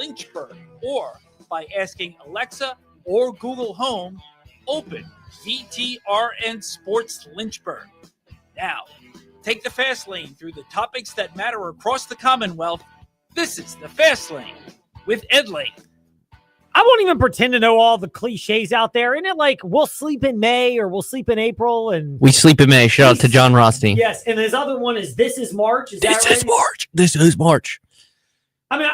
Lynchburg, or by asking Alexa or Google Home, open VTRN Sports Lynchburg. Now, take the fast lane through the topics that matter across the Commonwealth. This is the Fast Lane with Ed Lane. I won't even pretend to know all the cliches out there. Isn't it like we'll sleep in May or we'll sleep in April? And we sleep in May. Shout out to John Rothstein. Yes, and his other one is This is March. This is March. This is March. I mean,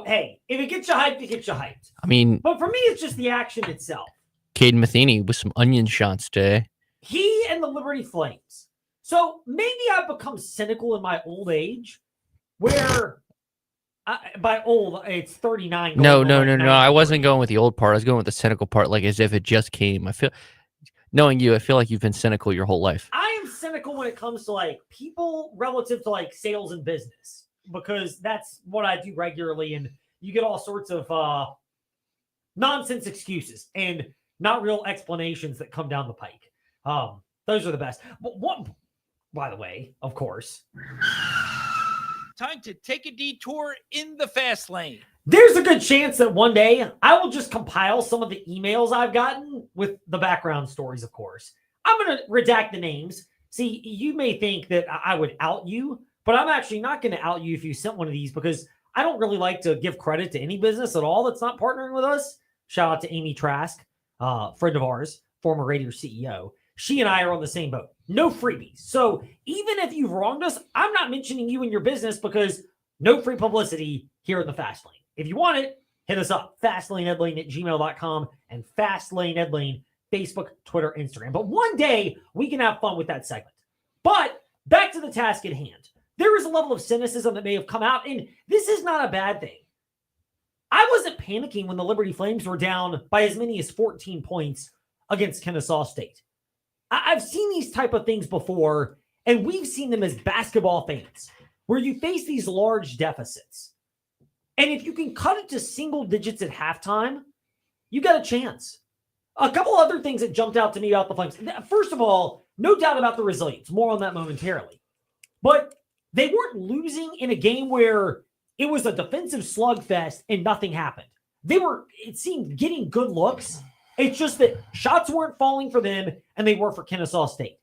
hey, if it gets you hyped, it gets you hyped. I mean, but for me, it's just the action itself. Caden Matheny with some onion shots today. He and the Liberty Flames. So maybe I've become cynical in my old age, where by old it's 39. No. I wasn't going with the old part. I was going with the cynical part, like as if it just came. Knowing you, I feel like you've been cynical your whole life. I am cynical when it comes to like people relative to like sales and business, because that's what I do regularly, and you get all sorts of nonsense excuses and not real explanations that come down the pike. Those are the best. But what, by the way, of course, time to take a detour in the fast lane. There's a good chance that one day I will just compile some of the emails I've gotten with the background stories, of course. I'm going to redact the names. See, you may think that I would out you, but I'm actually not going to out you if you sent one of these, because I don't really like to give credit to any business at all that's not partnering with us. Shout out to Amy Trask, friend of ours, former Raiders CEO. She and I are on the same boat. No freebies. So even if you've wronged us, I'm not mentioning you and your business, because no free publicity here in the Fast Lane. If you want it, hit us up. FastLaneEdLane@gmail.com and FastLaneEdLane, Facebook, Twitter, Instagram. But one day we can have fun with that segment. But back to the task at hand. There is a level of cynicism that may have come out, and this is not a bad thing. I wasn't panicking when the Liberty Flames were down by as many as 14 points against Kennesaw State. I've seen these type of things before, and we've seen them as basketball fans, where you face these large deficits. And if you can cut it to single digits at halftime, you got a chance. A couple other things that jumped out to me about the Flames. First of all, no doubt about the resilience. More on that momentarily. But they weren't losing in a game where it was a defensive slugfest and nothing happened. They were, it seemed, getting good looks. It's just that shots weren't falling for them, and they were for Kennesaw State.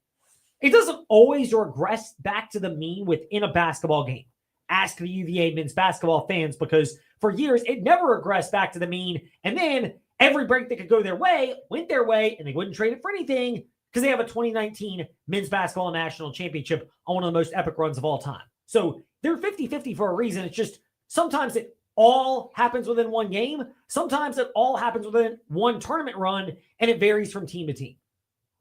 It doesn't always regress back to the mean within a basketball game. Ask the UVA men's basketball fans, because for years it never regressed back to the mean, and then every break that could go their way went their way, and they wouldn't trade it for anything because they have a 2019 men's basketball national championship on one of the most epic runs of all time. So they're 50-50 for a reason. It's just sometimes it all happens within one game. Sometimes it all happens within one tournament run, and it varies from team to team.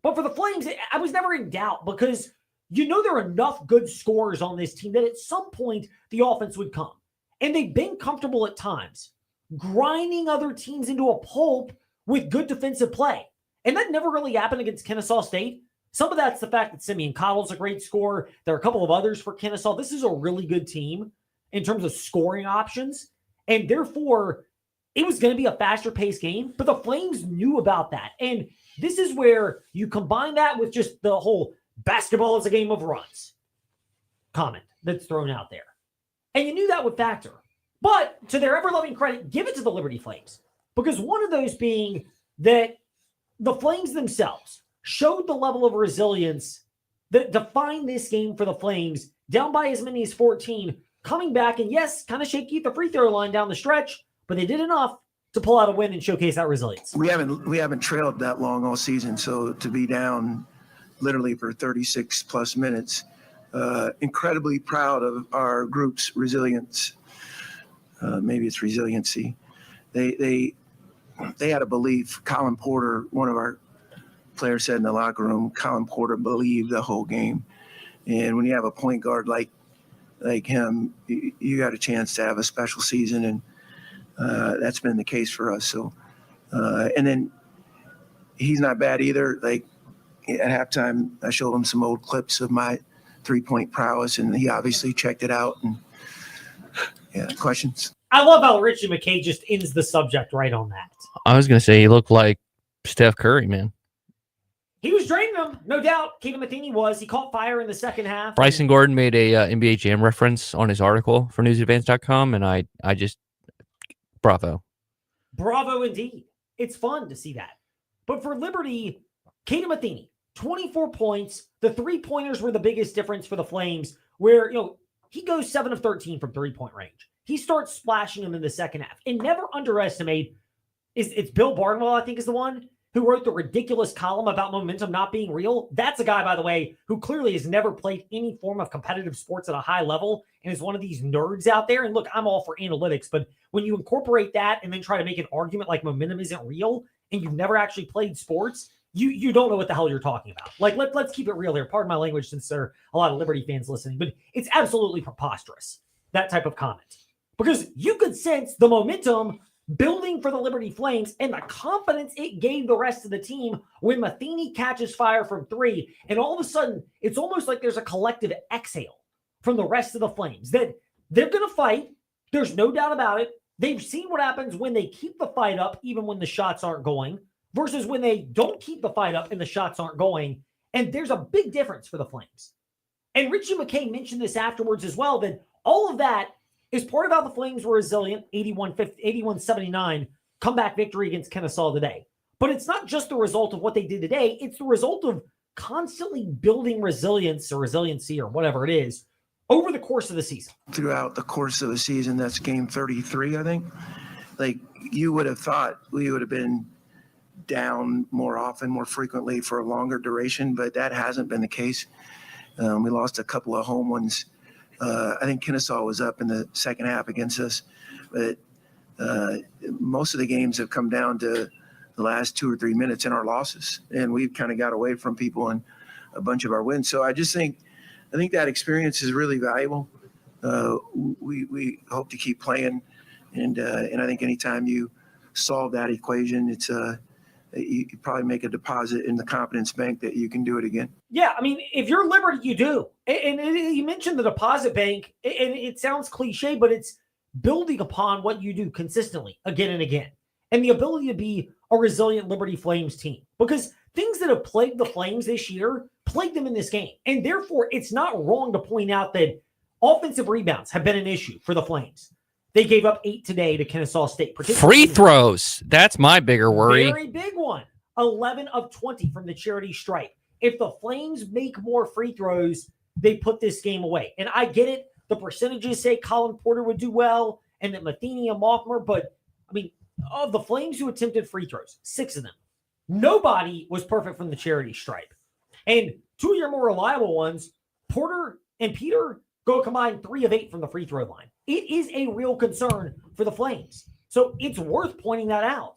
But for the Flames, I was never in doubt, because you know there are enough good scorers on this team that at some point the offense would come. And they've been comfortable at times grinding other teams into a pulp with good defensive play. And that never really happened against Kennesaw State. Some of that's the fact that Simeon Cottle's a great scorer. There are a couple of others for Kennesaw. This is a really good team in terms of scoring options. And therefore, it was going to be a faster paced game. But the Flames knew about that. And this is where you combine that with just the whole basketball is a game of runs comment that's thrown out there. And you knew that would factor. But to their ever-loving credit, give it to the Liberty Flames. Because one of those being that the Flames themselves showed the level of resilience that defined this game for the Flames, down by as many as 14, coming back, and yes, kind of shaky at the free throw line down the stretch, but they did enough to pull out a win and showcase that resilience. We haven't trailed that long all season, so to be down literally for 36 plus minutes, incredibly proud of our group's resilience. Maybe it's resiliency. They had a belief. Colin Porter, one of our players, said in the locker room, Colin Porter believed the whole game. And when you have a point guard like him, you got a chance to have a special season, and that's been the case for us. So, and then he's not bad either. Like at halftime, I showed him some old clips of my 3-point prowess, and he obviously checked it out. And yeah, questions. I love how Richie McKay just ends the subject right on that. I was going to say he looked like Steph Curry, man. He was draining them, no doubt. Caden Matheny was. He caught fire in the second half. Bryson Gordon made a NBA Jam reference on his article for newsadvance.com, and I just Bravo. Bravo indeed. It's fun to see that. But for Liberty, Caden Matheny, 24 points. The 3-pointers were the biggest difference for the Flames, where, he goes 7 of 13 from 3-point range. He starts splashing them in the second half. And never underestimate, it's Bill Barnwell, I think, is the one who wrote the ridiculous column about momentum not being real. That's a guy, by the way, who clearly has never played any form of competitive sports at a high level and is one of these nerds out there. And look, I'm all for analytics, but when you incorporate that and then try to make an argument like momentum isn't real and you've never actually played sports, you don't know what the hell you're talking about. Like, let's keep it real here. Pardon my language, since there are a lot of Liberty fans listening, but it's absolutely preposterous, that type of comment. Because you could sense the momentum building for the Liberty Flames and the confidence it gave the rest of the team when Matheny catches fire from 3. And all of a sudden, it's almost like there's a collective exhale from the rest of the Flames that they're going to fight. There's no doubt about it. They've seen what happens when they keep the fight up, even when the shots aren't going, versus when they don't keep the fight up and the shots aren't going. And there's a big difference for the Flames. And Richie McKay mentioned this afterwards as well, that all of that is part of how the Flames were resilient, 81-79 comeback victory against Kennesaw today. But it's not just the result of what they did today. It's the result of constantly building resilience or resiliency or whatever it is over the course of the season. Throughout the course of the season, that's game 33, I think. Like, you would have thought we would have been down more often, more frequently for a longer duration, but that hasn't been the case. We lost a couple of home ones. I think Kennesaw was up in the second half against us, but most of the games have come down to the last 2 or 3 minutes in our losses, and we've kind of got away from people in a bunch of our wins. So I think that experience is really valuable. We hope to keep playing, and I think anytime you solve that equation, it's you probably make a deposit in the confidence bank that you can do it again. Yeah, I mean, if you're Liberty, you do. And you mentioned the deposit bank, and it sounds cliche, but it's building upon what you do consistently again and again. And the ability to be a resilient Liberty Flames team. Because things that have plagued the Flames this year plagued them in this game. And therefore, it's not wrong to point out that offensive rebounds have been an issue for the Flames. They gave up 8 today to Kennesaw State. Free throws. That's my bigger worry. Very big one. 11 of 20 from the charity stripe. If the Flames make more free throws, they put this game away. And I get it. The percentages say Colin Porter would do well and that Matheny and Mothmer, but I mean, of the Flames who attempted free throws, 6 of them, nobody was perfect from the charity stripe. And 2 of your more reliable ones, Porter and Peter, go combined 3 of 8 from the free throw line. It is a real concern for the Flames. So it's worth pointing that out.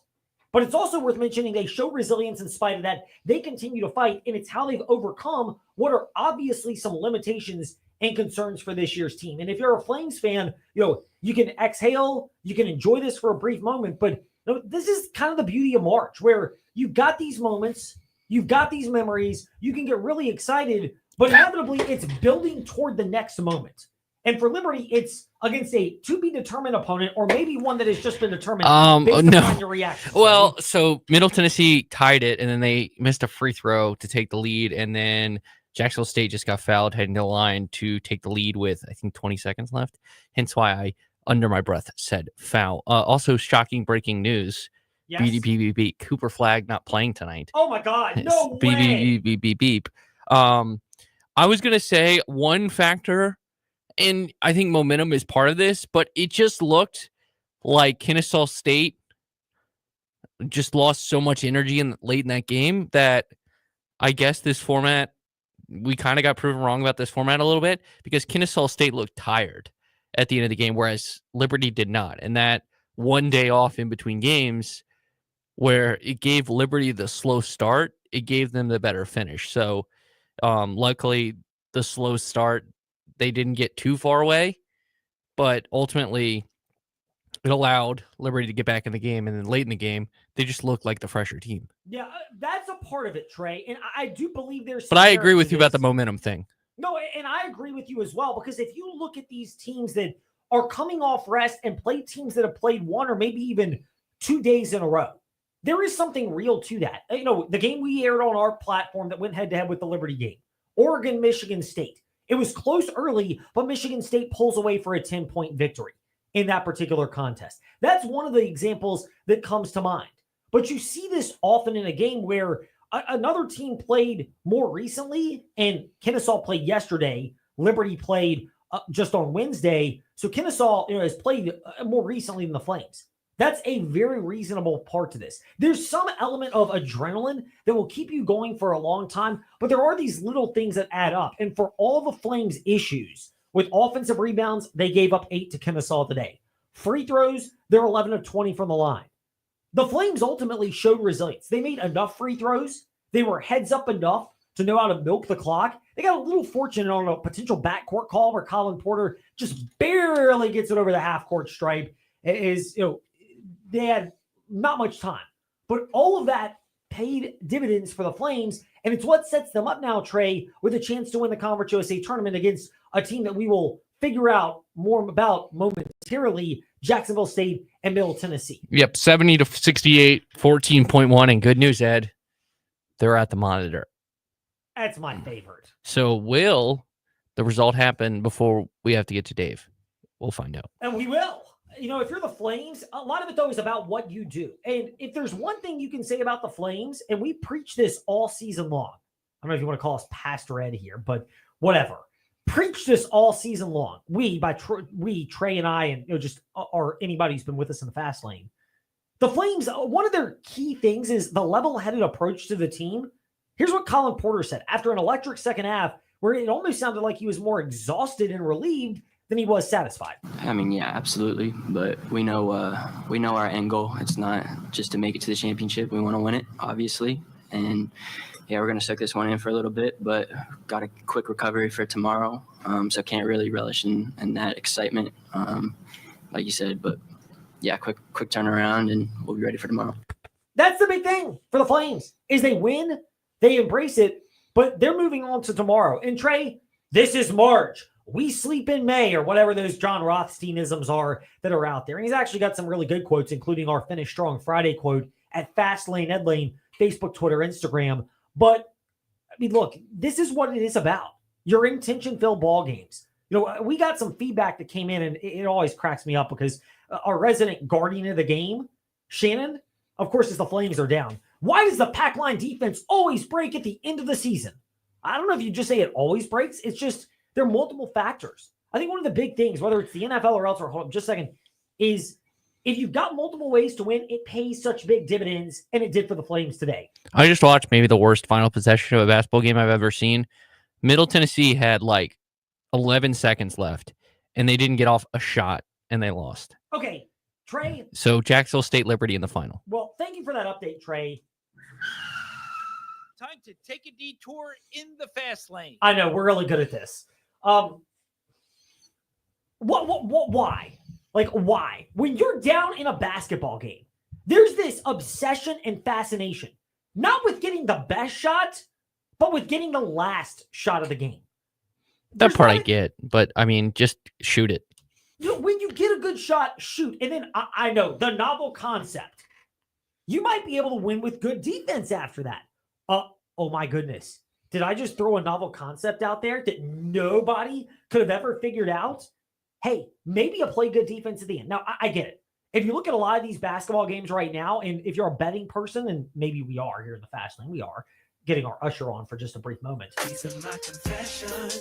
But it's also worth mentioning they show resilience in spite of that. They continue to fight, and it's how they've overcome what are obviously some limitations and concerns for this year's team. And if you're a Flames fan, you can exhale, you can enjoy this for a brief moment, but this is kind of the beauty of March, where you've got these moments, you've got these memories, you can get really excited, but inevitably it's building toward the next moment. And for Liberty, it's against a to-be-determined opponent, or maybe one that has just been determined based upon your reaction. Well, so Middle Tennessee tied it, and then they missed a free throw to take the lead, and then Jacksonville State just got fouled heading to the line to take the lead with, I think, 20 seconds left. Hence why I, under my breath, said foul. Also, shocking breaking news. Yes. Beep. Cooper Flagg not playing tonight. Oh, my God. No way. Beep. I was going to say one factor, and I think momentum is part of this, but it just looked like Kennesaw State just lost so much energy late in that game that I guess this format, we kind of got proven wrong about this format a little bit, because Kennesaw State looked tired at the end of the game, whereas Liberty did not. And that one day off in between games where it gave Liberty the slow start, it gave them the better finish. So luckily, the slow start, they didn't get too far away, but ultimately it allowed Liberty to get back in the game. And then late in the game, they just looked like the fresher team. Yeah, that's a part of it, Trey. And I do believe there's... But I agree with you about the momentum thing. No, and I agree with you as well, because if you look at these teams that are coming off rest and play teams that have played 1 or maybe even 2 days in a row, there is something real to that. The game we aired on our platform that went head-to-head with the Liberty game, Oregon, Michigan State. It was close early, but Michigan State pulls away for a 10-point victory. in that particular contest. That's one of the examples that comes to mind. But you see this often in a game where another team played more recently, and Kennesaw played yesterday. Liberty played just on Wednesday. So Kennesaw has played more recently than the Flames. That's a very reasonable part to this. There's some element of adrenaline that will keep you going for a long time, but there are these little things that add up. And for all the Flames' issues with offensive rebounds, they gave up 8 to Kennesaw today. Free throws, they're 11 of 20 from the line. The Flames ultimately showed resilience. They made enough free throws. They were heads up enough to know how to milk the clock. They got a little fortunate on a potential backcourt call where Colin Porter just barely gets it over the half-court stripe. They had not much time. But all of that paid dividends for the Flames, and it's what sets them up now, Trey, with a chance to win the Conference USA tournament against a team that we will figure out more about momentarily, Jacksonville State and Middle Tennessee. Yep, 70-68, 14.1, and good news, Ed, they're at the monitor. That's my favorite. So will the result happen before we have to get to Dave? We'll find out. And we will. If you're the Flames, a lot of it, though, is about what you do. And if there's one thing you can say about the Flames, and we preach this all season long. I don't know if you want to call us Pastor Ed here, but whatever. Preach this all season long. Trey and I, and or anybody who's been with us in the fast lane. The Flames, one of their key things is the level-headed approach to the team. Here's what Colin Porter said. After an electric second half, where it almost sounded like he was more exhausted and relieved than he was satisfied. I mean, yeah, absolutely. But we know our end goal. It's not just to make it to the championship. We want to win it, obviously. And yeah, we're going to suck this one in for a little bit, but got a quick recovery for tomorrow. So can't really relish in that excitement, like you said. But yeah, quick turnaround, and we'll be ready for tomorrow. That's the big thing for the Flames is they win, they embrace it, but they're moving on to tomorrow. And Trey, this is March. We sleep in May, or whatever those John Rothsteinisms are that are out there. And he's actually got some really good quotes, including our Finish Strong Friday quote at Fastlane Ed Lane, Facebook, Twitter, Instagram. But I mean, look, this is what it is about. Your intention-filled ball games. We got some feedback that came in, and it always cracks me up because our resident guardian of the game, Shannon, of course, as the Flames are down. Why does the pack line defense always break at the end of the season? I don't know if you just say it always breaks. It's just there are multiple factors. I think one of the big things, whether it's the NFL or elsewhere, hold on just a second, is if you've got multiple ways to win, it pays such big dividends, and it did for the Flames today. I just watched maybe the worst final possession of a basketball game I've ever seen. Middle Tennessee had like 11 seconds left, and they didn't get off a shot, and they lost. Okay, Trey. So Jacksonville State Liberty in the final. Well, thank you for that update, Trey. Time to take a detour in the fast lane. I know, we're really good at this. Why? Like, why? When you're down in a basketball game, there's this obsession and fascination, not with getting the best shot, but with getting the last shot of the game. That part I get, but I mean, just shoot it. When you get a good shot, shoot. And then I know the novel concept. You might be able to win with good defense after that. Oh my goodness. Did I just throw a novel concept out there that nobody could have ever figured out? Hey, maybe you play good defense at the end. Now, I get it. If you look at a lot of these basketball games right now, and if you're a betting person, and maybe we are here in the Fast Lane, we are getting our usher on for just a brief moment.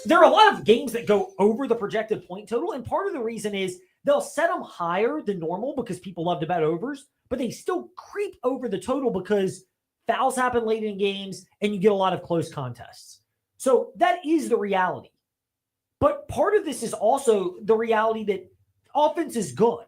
There are a lot of games that go over the projected point total, and part of the reason is they'll set them higher than normal because people love to bet overs, but they still creep over the total because fouls happen late in games, and you get a lot of close contests. So that is the reality. But part of this is also the reality that offense is good.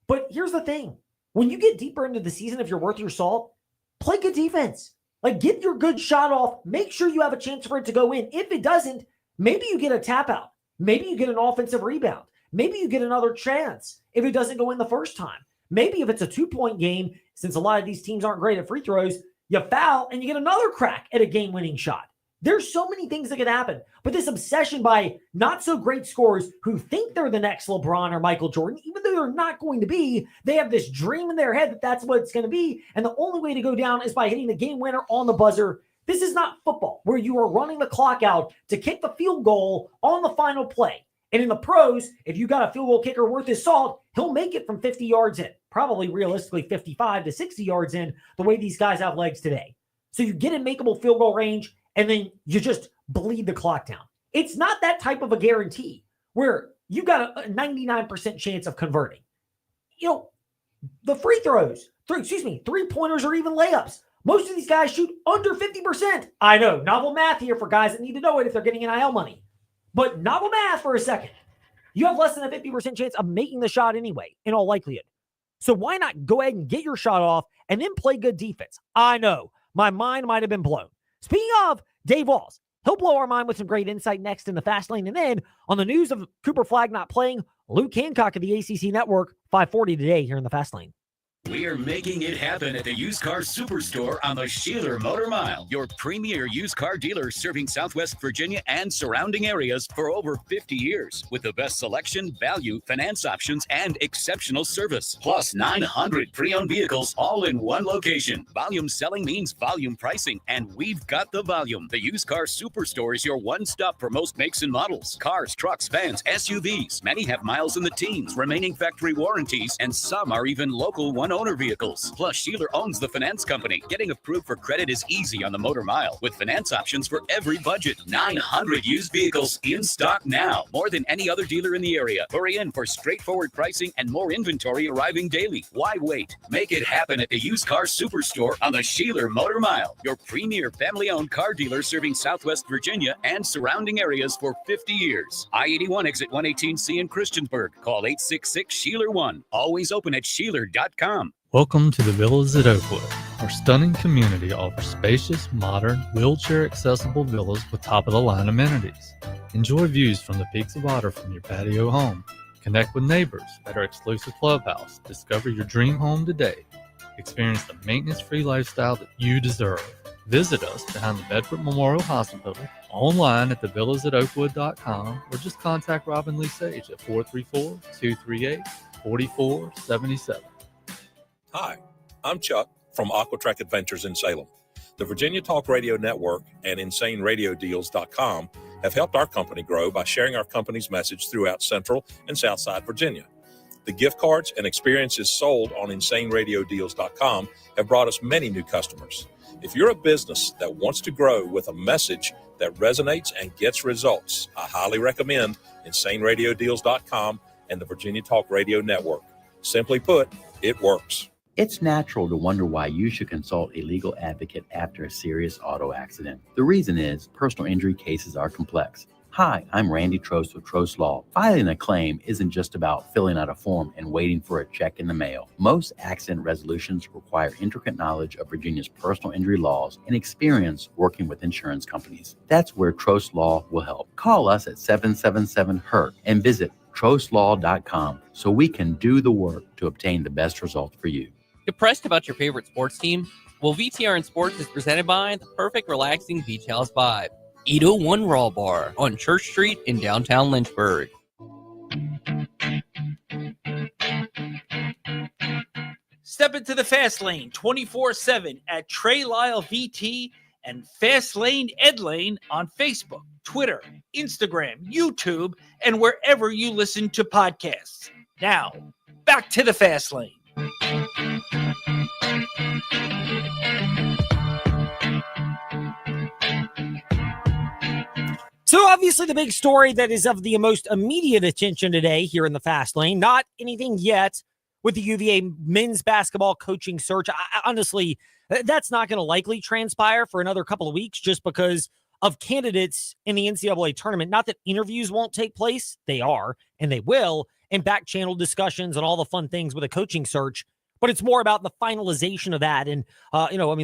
But here's the thing. When you get deeper into the season, if you're worth your salt, play good defense. Like, get your good shot off. Make sure you have a chance for it to go in. If it doesn't, maybe you get a tap out. Maybe you get an offensive rebound. Maybe you get another chance if it doesn't go in the first time. Maybe if it's a 2-point game, since a lot of these teams aren't great at free throws, you foul and you get another crack at a game-winning shot. There's so many things that could happen. But this obsession by not-so-great scorers who think they're the next LeBron or Michael Jordan, even though they're not going to be, they have this dream in their head that that's what it's going to be, and the only way to go down is by hitting the game winner on the buzzer. This is not football, where you are running the clock out to kick the field goal on the final play. And in the pros, if you got a field goal kicker worth his salt, he'll make it from 50 yards in, probably realistically 55 to 60 yards in, the way these guys have legs today. So you get in makeable field goal range, and then you just bleed the clock down. It's not that type of a guarantee where you got a 99% chance of converting. You know, the free throws, three-pointers or even layups, most of these guys shoot under 50%. I know, novel math here for guys that need to know it if they're getting NIL money. But novel math for a second. You have less than a 50% chance of making the shot anyway, in all likelihood. So why not go ahead and get your shot off and then play good defense? I know, my mind might have been blown. Speaking of Dave Walls, he'll blow our mind with some great insight next in the Fast Lane. And then on the news of Cooper Flagg not playing, Luke Hancock of the ACC Network, 540 today here in the Fast Lane. We are making it happen at the Used Car Superstore on the Sheeler Motor Mile, your premier used car dealer serving Southwest Virginia and surrounding areas for over 50 years with the best selection, value, finance options, and exceptional service. Plus 900 pre-owned vehicles all in one location. Volume selling means volume pricing, and we've got the volume. The Used Car Superstore is your one-stop for most makes and models. Cars, trucks, vans, SUVs. Many have miles in the teens, remaining factory warranties, and some are even local one-owner vehicles. Plus, Sheeler owns the finance company. Getting approved for credit is easy on the Motor Mile with finance options for every budget. 900 used vehicles in stock now. More than any other dealer in the area. Hurry in for straightforward pricing and more inventory arriving daily. Why wait? Make it happen at the Used Car Superstore on the Sheeler Motor Mile, your premier family-owned car dealer serving Southwest Virginia and surrounding areas for 50 years. I-81 exit 118C in Christiansburg. Call 866-SHEELER1. Always open at Sheeler.com. Welcome to the Villas at Oakwood. Our stunning community offers spacious, modern, wheelchair-accessible villas with top-of-the-line amenities. Enjoy views from the peaks of Otter from your patio home. Connect with neighbors at our exclusive clubhouse. Discover your dream home today. Experience the maintenance-free lifestyle that you deserve. Visit us behind the Bedford Memorial Hospital, online at thevillasatoakwood.com, or just contact Robin Lee Sage at 434-238-4477. Hi, I'm Chuck from Aquatrack Adventures in Salem. The Virginia Talk Radio Network and InsaneRadioDeals.com have helped our company grow by sharing our company's message throughout Central and Southside Virginia. The gift cards and experiences sold on InsaneRadioDeals.com have brought us many new customers. If you're a business that wants to grow with a message that resonates and gets results, I highly recommend InsaneRadioDeals.com and the Virginia Talk Radio Network. Simply put, it works. It's natural to wonder why you should consult a legal advocate after a serious auto accident. The reason is personal injury cases are complex. Hi, I'm Randy Trost with Trost Law. Filing a claim isn't just about filling out a form and waiting for a check in the mail. Most accident resolutions require intricate knowledge of Virginia's personal injury laws and experience working with insurance companies. That's where Trost Law will help. Call us at 777-HURT and visit trostlaw.com so we can do the work to obtain the best result for you. Depressed about your favorite sports team? Well, VTR in Sports is presented by the perfect relaxing beach house vibe. 801 Raw Bar on Church Street in downtown Lynchburg. Step into the Fast Lane 24/7 at Trey Lyle VT and Fast Lane Ed Lane on Facebook, Twitter, Instagram, YouTube, and wherever you listen to podcasts. Now, back to the Fast Lane. So obviously the big story that is of the most immediate attention today here in the Fast Lane, not anything yet with the UVA men's basketball coaching search. Honestly, that's not going to likely transpire for another couple of weeks just because of candidates in the NCAA tournament. Not that interviews won't take place. They are, and they will, and back channel discussions and all the fun things with a coaching search. But it's more about the finalization of that. And,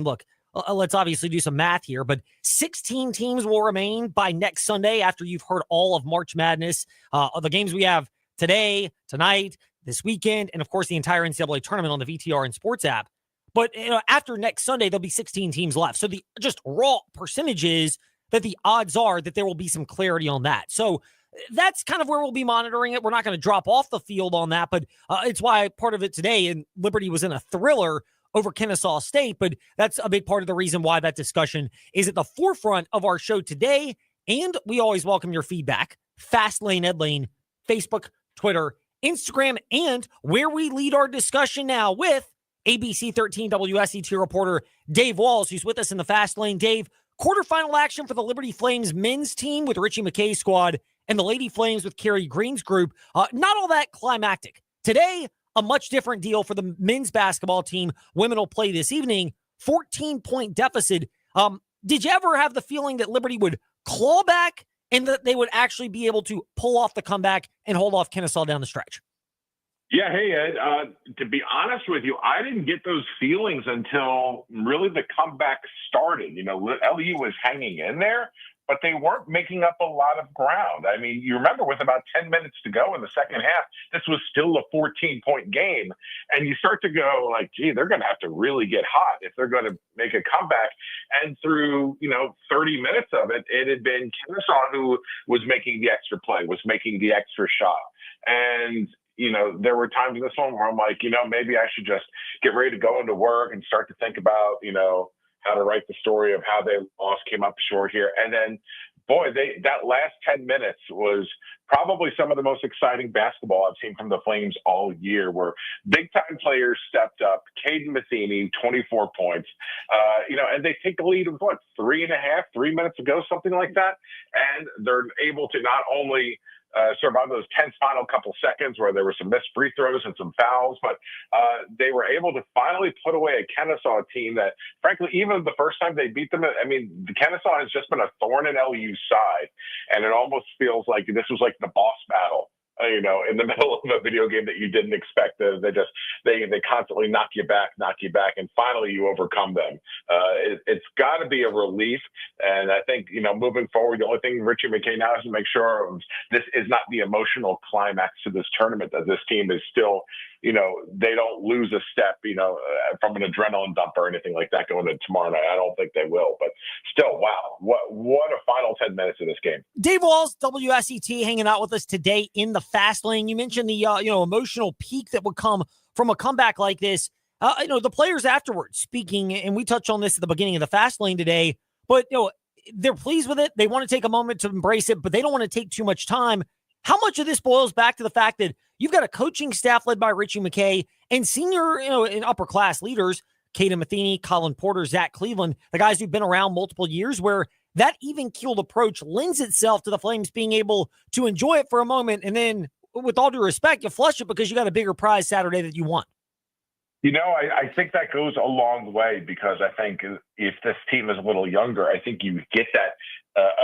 look, let's obviously do some math here, but 16 teams will remain by next Sunday after you've heard all of March Madness, the games we have today, tonight, this weekend, and of course the entire NCAA tournament on the VTR and Sports app. But after next Sunday, there'll be 16 teams left. So the just raw percentages that the odds are that there will be some clarity on that. So that's kind of where we'll be monitoring it. We're not going to drop off the field on that, but it's why part of it today, and Liberty was in a thriller over Kennesaw State, but that's a big part of the reason why that discussion is at the forefront of our show today. And we always welcome your feedback. Fastlane Ed Lane, Facebook, Twitter, Instagram, and where we lead our discussion now with ABC 13 WSET reporter Dave Walls, who's with us in the Fast Lane. Dave, quarterfinal action for the Liberty Flames men's team with Richie McKay's squad and the Lady Flames with Kerry Green's group. Not all that climactic. Today, a much different deal for the men's basketball team. Women will play this evening. 14-point deficit. Did you ever have the feeling that Liberty would claw back and that they would actually be able to pull off the comeback and hold off Kennesaw down the stretch? Yeah, hey, Ed, to be honest with you, I didn't get those feelings until really the comeback started. You know, LU was hanging in there, but they weren't making up a lot of ground. I mean, you remember with about 10 minutes to go in the second half, this was still a 14-point game. And you start to go like, gee, they're going to have to really get hot if they're going to make a comeback. And through, 30 minutes of it, it had been Kennesaw who was making the extra play, was making the extra shot. And there were times in this one where I'm like, maybe I should just get ready to go into work and start to think about, how to write the story of how they lost, came up short here. And then, boy, that last 10 minutes was probably some of the most exciting basketball I've seen from the Flames all year, where big-time players stepped up. Caden Matheny, 24 points. And they take the lead of, 3 minutes ago, something like that. And they're able to not only survive those tense final couple seconds where there were some missed free throws and some fouls, but they were able to finally put away a Kennesaw team that, frankly, even the first time they beat them, the Kennesaw has just been a thorn in LU's side, and it almost feels like this was like the boss battle. In the middle of a video game that you didn't expect. They constantly knock you back, and finally you overcome them. It's got to be a relief. And I think, moving forward, the only thing Richie McKay now has to make sure of this is not the emotional climax to this tournament, that this team is still, they don't lose a step, from an adrenaline dump or anything like that going into tomorrow night. I don't think they will, but still, wow, what a final 10 minutes of this game. Dave Walls, WSET, hanging out with us today in the Fast Lane. You mentioned the emotional peak that would come from a comeback like this. The players afterwards speaking, and we touched on this at the beginning of the Fast Lane today, but they're pleased with it. They want to take a moment to embrace it, but they don't want to take too much time. How much of this boils back to the fact that you've got a coaching staff led by Richie McKay and senior, and upper class leaders, Caden Matheny, Colin Porter, Zach Cleveland, the guys who've been around multiple years, where that even-keeled approach lends itself to the Flames being able to enjoy it for a moment, and then, with all due respect, you flush it because you got a bigger prize Saturday that you want. I think that goes a long way, because I think if this team is a little younger, I think you get that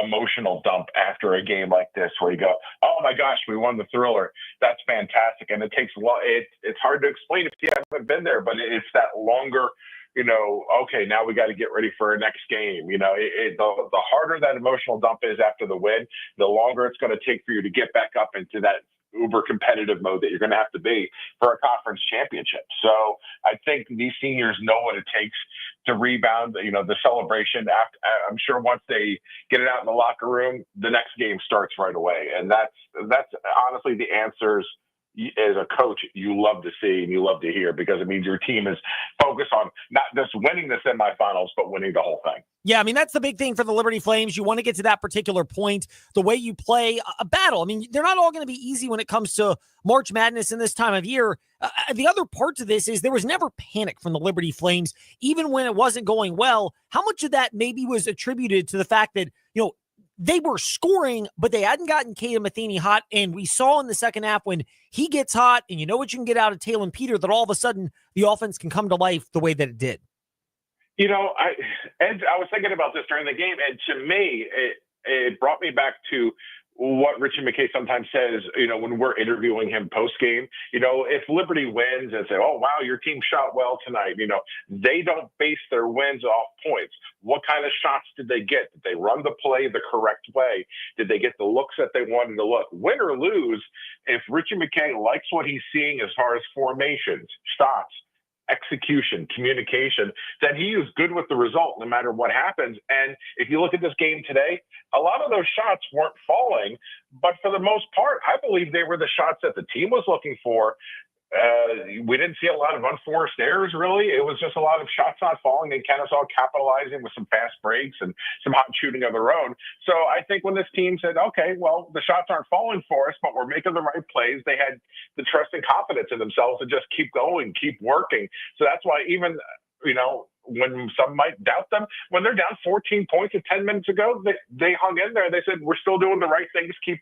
emotional dump after a game like this where you go, oh my gosh, we won the thriller. That's fantastic. And it takes a lot. It's hard to explain if you haven't been there, but it's that longer, okay, now we got to get ready for our next game. The harder that emotional dump is after the win, the longer it's going to take for you to get back up into that uber competitive mode that you're going to have to be for a conference championship. So I think these seniors know what it takes to rebound, the celebration. I'm sure once they get it out in the locker room, the next game starts right away. And that's honestly the answers as a coach you love to see and you love to hear, because it means your team is focused on not just winning the semifinals, but winning the whole thing. Yeah, that's the big thing for the Liberty Flames. You want to get to that particular point, the way you play a battle. They're not all going to be easy when it comes to March Madness in this time of year. The other part to this is there was never panic from the Liberty Flames, even when it wasn't going well. How much of that maybe was attributed to the fact that, they were scoring, but they hadn't gotten Caden Matheny hot. And we saw in the second half when he gets hot and what you can get out of Talon Peter, that all of a sudden the offense can come to life the way that it did. I was thinking about this during the game, and to me, it brought me back to what Richie McKay sometimes says, when we're interviewing him post-game. If Liberty wins and say, oh, wow, your team shot well tonight, they don't base their wins off points. What kind of shots did they get? Did they run the play the correct way? Did they get the looks that they wanted to look? Win or lose, if Richie McKay likes what he's seeing as far as formations, shots, execution, communication, then he is good with the result no matter what happens. And if you look at this game today, a lot of those shots weren't falling, but for the most part, I believe they were the shots that the team was looking for. We didn't see a lot of unforced errors, really. It was just a lot of shots not falling and Kennesaw capitalizing with some fast breaks and some hot shooting of their own. So I think when this team said, okay, well, the shots aren't falling for us, but we're making the right plays, they had the trust and confidence in themselves to just keep going, keep working. So that's why even, when some might doubt them, when they're down 14 points at 10 minutes ago, they hung in there. They said, we're still doing the right things, keep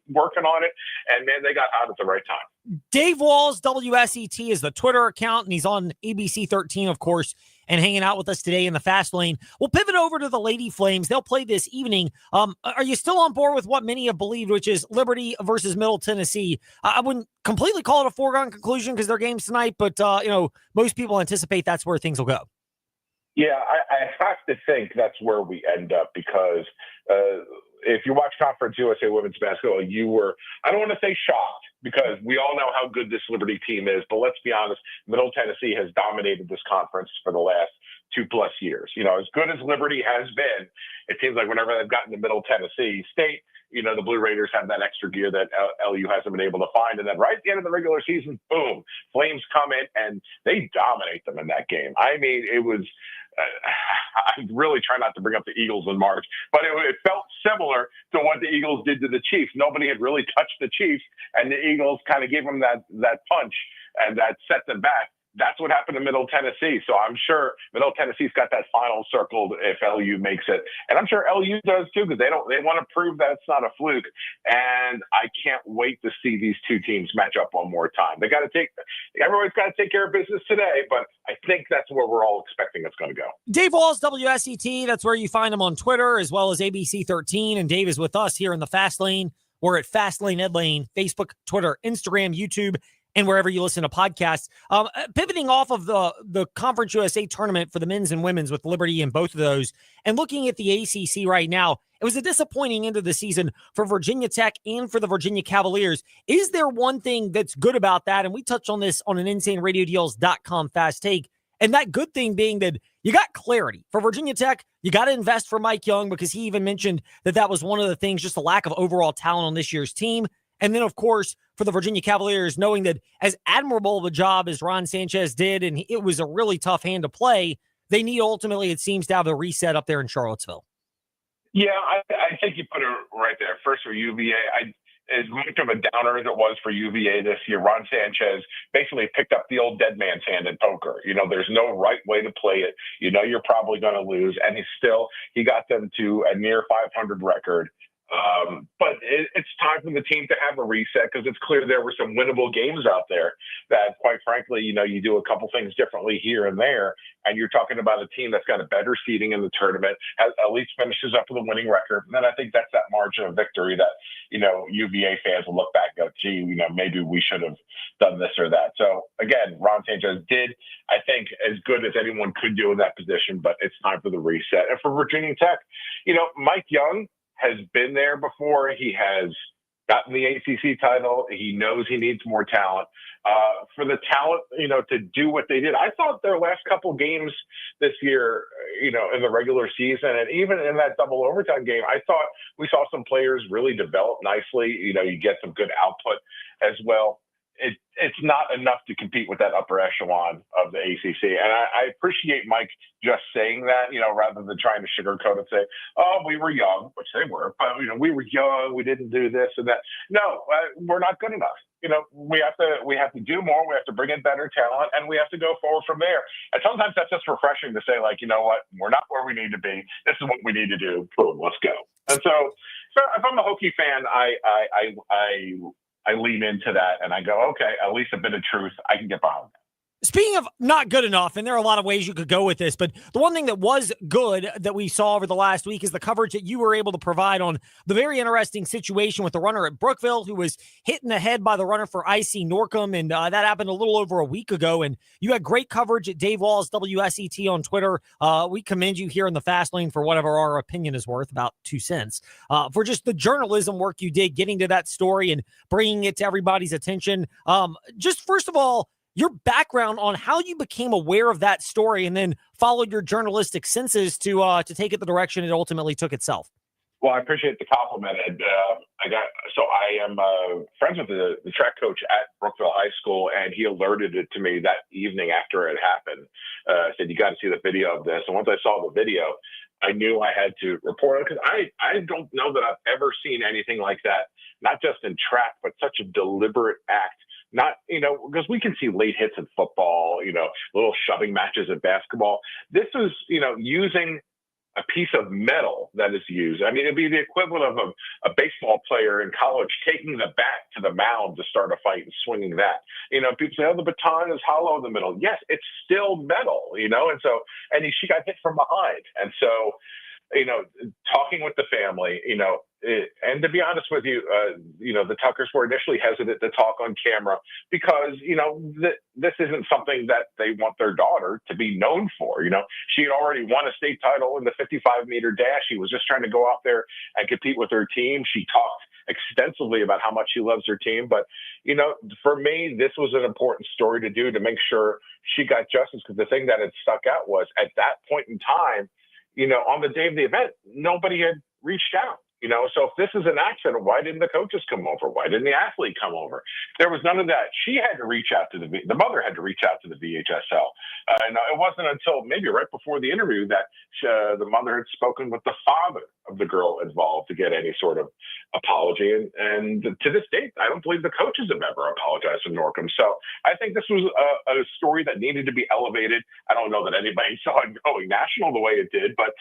working on it. And, man, they got hot at the right time. Dave Walls, WSET, is the Twitter account, and he's on ABC 13, of course, and hanging out with us today in the Fast Lane. We'll pivot over to the Lady Flames. They'll play this evening. Are you still on board with what many have believed, which is Liberty versus Middle Tennessee? I wouldn't completely call it a foregone conclusion because their game's tonight, but, most people anticipate that's where things will go. Yeah, I have to think that's where we end up because if you watch Conference USA Women's Basketball, I don't want to say shocked because we all know how good this Liberty team is, but let's be honest, Middle Tennessee has dominated this conference for the last 2+ years. As good as Liberty has been, it seems like whenever they've gotten to Middle Tennessee State, the Blue Raiders have that extra gear that LU hasn't been able to find. And then right at the end of the regular season, boom, Flames come in and they dominate them in that game. I mean, it was, I really try not to bring up the Eagles in March, but it felt similar to what the Eagles did to the Chiefs. Nobody had really touched the Chiefs, and the Eagles kind of gave them that punch, and that set them back. That's what happened to Middle Tennessee. So I'm sure Middle Tennessee's got that final circled if LU makes it. And I'm sure LU does too, because they want to prove that it's not a fluke. And I can't wait to see these two teams match up one more time. Everybody's got to take care of business today, but I think that's where we're all expecting it's going to go. Dave Walls, WSET, that's where you find him on Twitter as well as ABC 13. And Dave is with us here in the Fast Lane. We're at Fast Lane Ed Lane, Facebook, Twitter, Instagram, YouTube, and wherever you listen to podcasts. Pivoting off of the Conference USA tournament for the men's and women's with Liberty in both of those, and looking at the ACC right now, it was a disappointing end of the season for Virginia Tech and for the Virginia Cavaliers. Is there one thing that's good about that? And we touched on this on an InsaneRadioDeals.com fast take. And that good thing being that you got clarity. For Virginia Tech, you got to invest for Mike Young because he even mentioned that was one of the things, just a lack of overall talent on this year's team. And then, of course, for the Virginia Cavaliers, knowing that as admirable of a job as Ron Sanchez did, and it was a really tough hand to play, they need ultimately, it seems, to have a reset up there in Charlottesville. Yeah, I think you put it right there. First for UVA, as much of a downer as it was for UVA this year, Ron Sanchez basically picked up the old dead man's hand in poker. There's no right way to play it. You're probably going to lose. And he got them to a near 500 record. But it's time for the team to have a reset because it's clear there were some winnable games out there that, quite frankly, you do a couple things differently here and there, and you're talking about a team that's got a better seeding in the tournament, at least finishes up with a winning record. And then I think that's that margin of victory that, UVA fans will look back and go, gee, maybe we should have done this or that. So, again, Ron Sanchez did, I think, as good as anyone could do in that position, but it's time for the reset. And for Virginia Tech, Mike Young has been there before. He has gotten the ACC title. He knows he needs more talent. For the talent, to do what they did, I thought their last couple games this year, in the regular season and even in that double overtime game, I thought we saw some players really develop nicely. You get some good output as well. It's not enough to compete with that upper echelon of the ACC. And I appreciate Mike just saying that, rather than trying to sugarcoat and say, oh, we were young, which they were, but, we were young, we didn't do this and that. No, we're not good enough. We have to do more. We have to bring in better talent, and we have to go forward from there. And sometimes that's just refreshing to say, like, you know what, we're not where we need to be. This is what we need to do. Boom, let's go. And so if I'm a Hokie fan, I lean into that and I go, okay, at least a bit of truth. I can get behind that. Speaking of not good enough, and there are a lot of ways you could go with this, but the one thing that was good that we saw over the last week is the coverage that you were able to provide on the very interesting situation with the runner at Brookville who was hit in the head by the runner for IC Norcom, and that happened a little over a week ago, and you had great coverage at Dave Walls, WSET on Twitter. We commend you here in the Fast Lane for whatever our opinion is worth, about 2 cents, for just the journalism work you did getting to that story and bringing it to everybody's attention. Just first of all, your background on how you became aware of that story and then followed your journalistic senses to take it the direction it ultimately took itself. Well, I appreciate the compliment, Ed. I am friends with the track coach at Brookville High School, and he alerted it to me that evening after it happened. Said, you got to see the video of this. And once I saw the video, I knew I had to report it, because I don't know that I've ever seen anything like that, not just in track, but such a deliberate act. Not, because we can see late hits in football, little shoving matches in basketball. This is, using a piece of metal that is used. I mean, it'd be the equivalent of a baseball player in college taking the bat to the mound to start a fight and swinging that. People say, oh, the baton is hollow in the middle. Yes, it's still metal, and she got hit from behind. And so, talking with the family, and to be honest with you, the Tuckers were initially hesitant to talk on camera because, this isn't something that they want their daughter to be known for. She had already won a state title in the 55-meter dash. She was just trying to go out there and compete with her team. She talked extensively about how much she loves her team. But, for me, this was an important story to do, to make sure she got justice, because the thing that had stuck out was at that point in time, on the day of the event, nobody had reached out. So if this is an accident, why didn't the coaches come over? Why didn't the athlete come over? There was none of that. She had to reach out to the mother had to reach out to the VHSL. And it wasn't until maybe right before the interview that the mother had spoken with the father of the girl involved to get any sort of apology. And to this date, I don't believe the coaches have ever apologized to Norcom. So I think this was a story that needed to be elevated. I don't know that anybody saw it going national the way it did, but,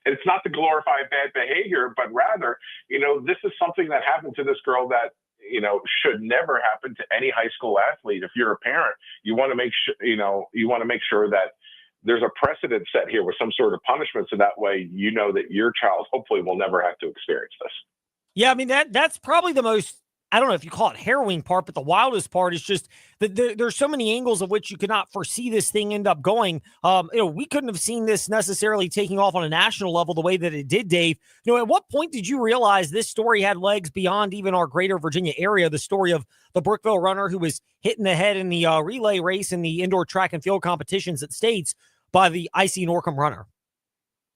it's not to glorify bad behavior, but rather, this is something that happened to this girl that, should never happen to any high school athlete. If you're a parent, you want to make sure, that there's a precedent set here with some sort of punishment. So that way, that your child hopefully will never have to experience this. Yeah, I mean, that's probably the most, I don't know if you call it harrowing part, but the wildest part is just that there's so many angles of which you could not foresee this thing end up going. We couldn't have seen this necessarily taking off on a national level the way that it did, Dave. At what point did you realize this story had legs beyond even our greater Virginia area? The story of the Brookville runner who was hit in the head in the relay race in the indoor track and field competitions at States by the IC Norcom runner.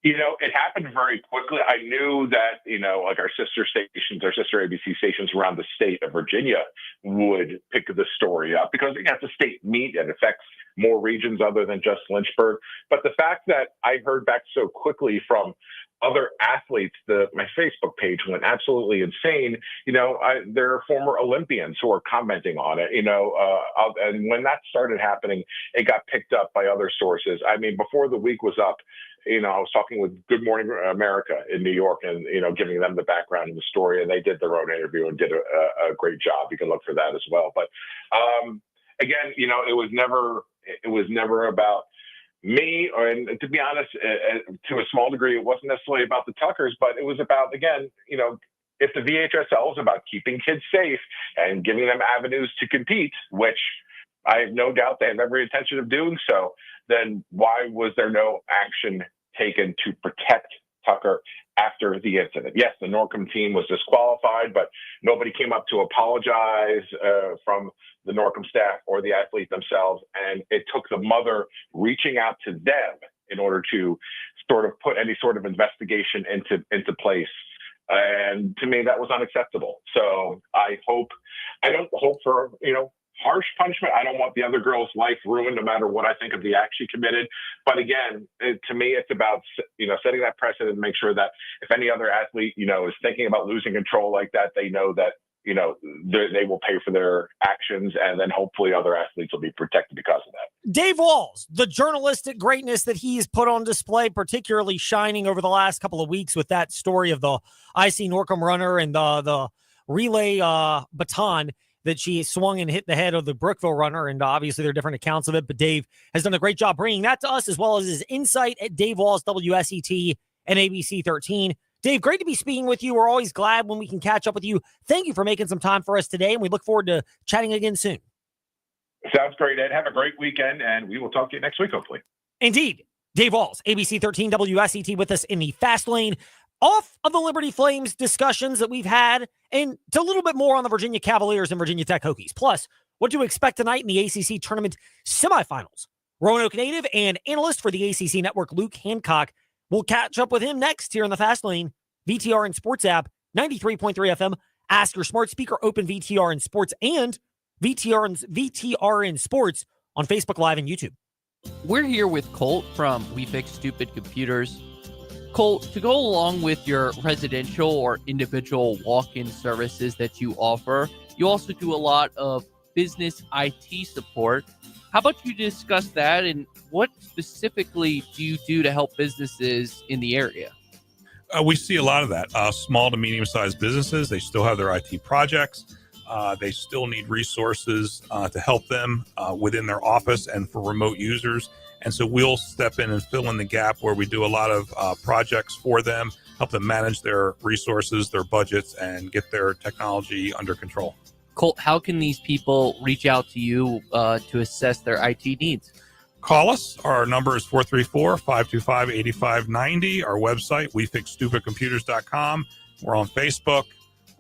It happened very quickly. I knew that, like our sister ABC stations around the state of Virginia would pick the story up because it's a state meet and affects more regions other than just Lynchburg. But the fact that I heard back so quickly from other athletes, my Facebook page went absolutely insane. There are former Olympians who are commenting on it, and when that started happening, it got picked up by other sources. I mean, before the week was up, I was talking with Good Morning America in New York and, giving them the background of the story, and they did their own interview and did a great job. You can look for that as well. But again, it was never about me, and to be honest, to a small degree, it wasn't necessarily about the Tuckers, but it was about, again, if the VHSL is about keeping kids safe and giving them avenues to compete, which I have no doubt they have every intention of doing so, then why was there no action taken to protect Tucker after the incident? Yes, the Norcom team was disqualified, but nobody came up to apologize from the Norcom staff or the athlete themselves. And it took the mother reaching out to them in order to sort of put any sort of investigation into place. And to me, that was unacceptable. So I don't hope for, harsh punishment. I don't want the other girl's life ruined, no matter what I think of the act she committed. But again, to me, it's about, setting that precedent and make sure that if any other athlete, is thinking about losing control like that, they know that, they will pay for their actions, and then hopefully other athletes will be protected because of that. Dave Walls, the journalistic greatness that he's put on display, particularly shining over the last couple of weeks with that story of the IC Norcom runner and the relay baton that she swung and hit the head of the Brookville runner. And obviously there are different accounts of it, but Dave has done a great job bringing that to us, as well as his insight at Dave Walls, WSET and ABC 13. Dave, great to be speaking with you. We're always glad when we can catch up with you. Thank you for making some time for us today, and we look forward to chatting again soon. Sounds great, Ed. Have a great weekend, and we will talk to you next week, hopefully. Indeed. Dave Walls, ABC 13 WSET, with us in the fast lane. Off of the Liberty Flames discussions that we've had, and to a little bit more on the Virginia Cavaliers and Virginia Tech Hokies. Plus, what to expect tonight in the ACC tournament semifinals. Roanoke native and analyst for the ACC Network, Luke Hancock. We'll catch up with him next here in the Fast Lane VTRN Sports app, 93.3 FM. Ask your smart speaker, open VTRN Sports and VTRN Sports on Facebook Live and YouTube. We're here with Colt from We Fix Stupid Computers. Colt, to go along with your residential or individual walk-in services that you offer, you also do a lot of business IT support. How about you discuss that, and what specifically do you do to help businesses in the area? We see a lot of that. Small to medium-sized businesses, they still have their IT projects. They still need resources to help them within their office and for remote users. And so we'll step in and fill in the gap where we do a lot of projects for them, help them manage their resources, their budgets, and get their technology under control. Colt, how can these people reach out to you to assess their IT needs? Call us. Our number is 434-525-8590. Our website, wefixstupidcomputers.com. We're on Facebook.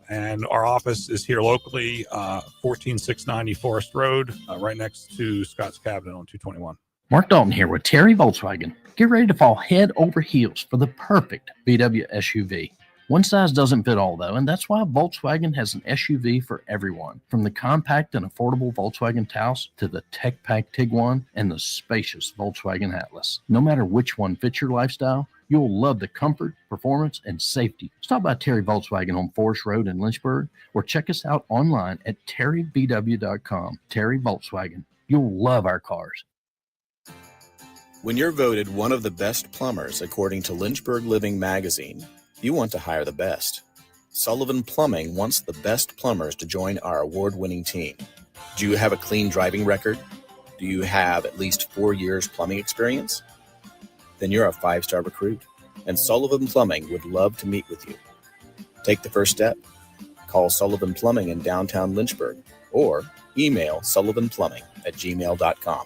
And our office is here locally, 14690 Forest Road, right next to Scott's Cabinet on 221. Mark Dalton here with Terry Volkswagen. Get ready to fall head over heels for the perfect VW SUV. One size doesn't fit all, though, and that's why Volkswagen has an SUV for everyone. From the compact and affordable Volkswagen Taos to the tech-packed Tiguan and the spacious Volkswagen Atlas. No matter which one fits your lifestyle, you'll love the comfort, performance, and safety. Stop by Terry Volkswagen on Forest Road in Lynchburg or check us out online at terryvw.com. Terry Volkswagen. You'll love our cars. When you're voted one of the best plumbers according to Lynchburg Living magazine, you want to hire the best. Sullivan Plumbing wants the best plumbers to join our award-winning team. Do you have a clean driving record? Do you have at least 4 years plumbing experience? Then you're a 5-star recruit, and Sullivan Plumbing would love to meet with you. Take the first step. Call Sullivan Plumbing in downtown Lynchburg or email sullivanplumbing@gmail.com.